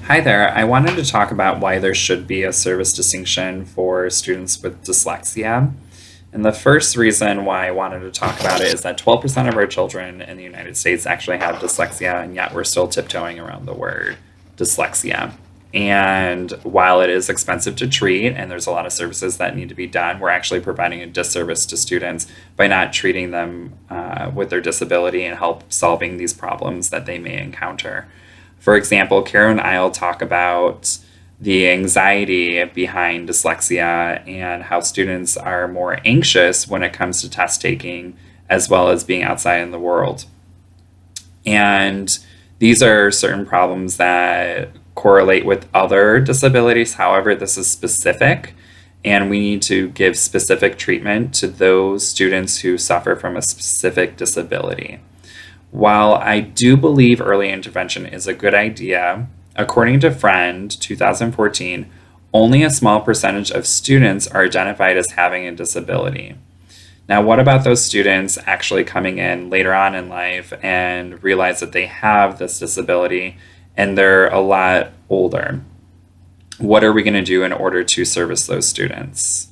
Hi there. I wanted to talk about why there should be a service distinction for students with dyslexia. And the first reason why I wanted to talk about it is that 12% of our children in the United States actually have dyslexia, and yet we're still tiptoeing around the word dyslexia. And while it is expensive to treat and there's a lot of services that need to be done, we're actually providing a disservice to students by not treating them with their disability and help solving these problems that they may encounter. For example, Kara and I will talk about the anxiety behind dyslexia and how students are more anxious when it comes to test taking, as well as being outside in the world. And these are certain problems that correlate with other disabilities. However, this is specific, and we need to give specific treatment to those students who suffer from a specific disability. While I do believe early intervention is a good idea, according to Friend 2014, only a small percentage of students are identified as having a disability. Now, what about those students actually coming in later on in life and realize that they have this disability and they're a lot older? What are we going to do in order to service those students?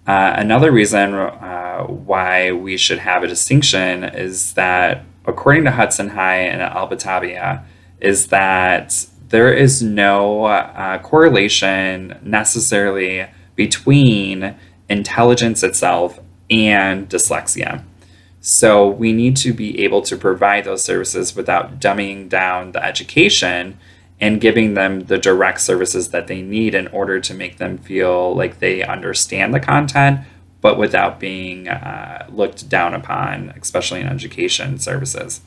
Another reason why we should have a distinction is that, according to Hudson High and Albatabia, is that there is no correlation necessarily between intelligence itself and dyslexia. So we need to be able to provide those services without dumbing down the education and giving them the direct services that they need in order to make them feel like they understand the content, but without being looked down upon, especially in education services.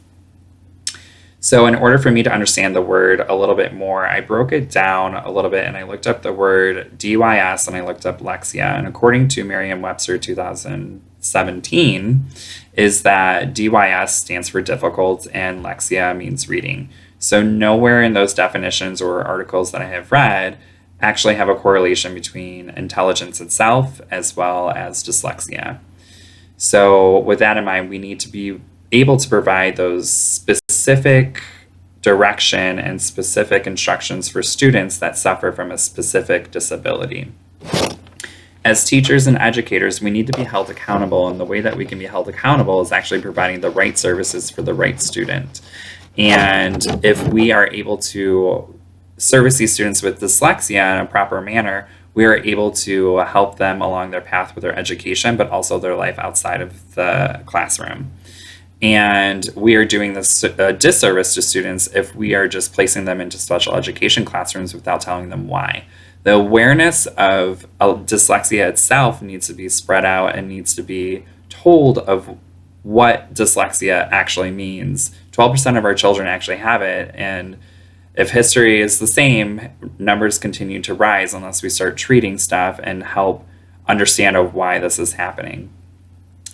So in order for me to understand the word a little bit more, I broke it down a little bit and I looked up the word DYS and I looked up Lexia. And according to Merriam-Webster 2017, is that DYS stands for difficult and Lexia means reading. So nowhere in those definitions or articles that I have read actually have a correlation between intelligence itself as well as dyslexia. So with that in mind, we need to be able to provide those specific direction and specific instructions for students that suffer from a specific disability. As teachers and educators, we need to be held accountable, and the way that we can be held accountable is actually providing the right services for the right student. And if we are able to service these students with dyslexia in a proper manner, we are able to help them along their path with their education, but also their life outside of the classroom. And we are doing this disservice to students if we are just placing them into special education classrooms without telling them why. The awareness of dyslexia itself needs to be spread out and needs to be told of what dyslexia actually means. 12% of our children actually have it, and if history is the same, numbers continue to rise unless we start treating stuff and help understand of why this is happening.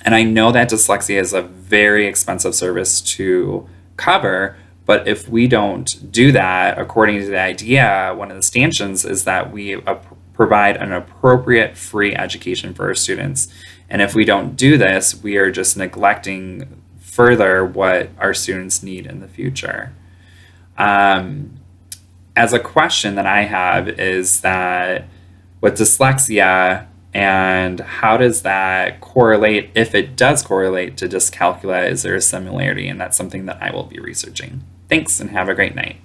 And I know that dyslexia is a very expensive service to cover, but if we don't do that, according to the idea, one of the stanchions is that we provide an appropriate free education for our students. And if we don't do this, we are just neglecting further what our students need in the future. As a question that I have is that with dyslexia, and how does that correlate, if it does correlate to dyscalculia, is there a similarity? And that's something that I will be researching. Thanks and have a great night.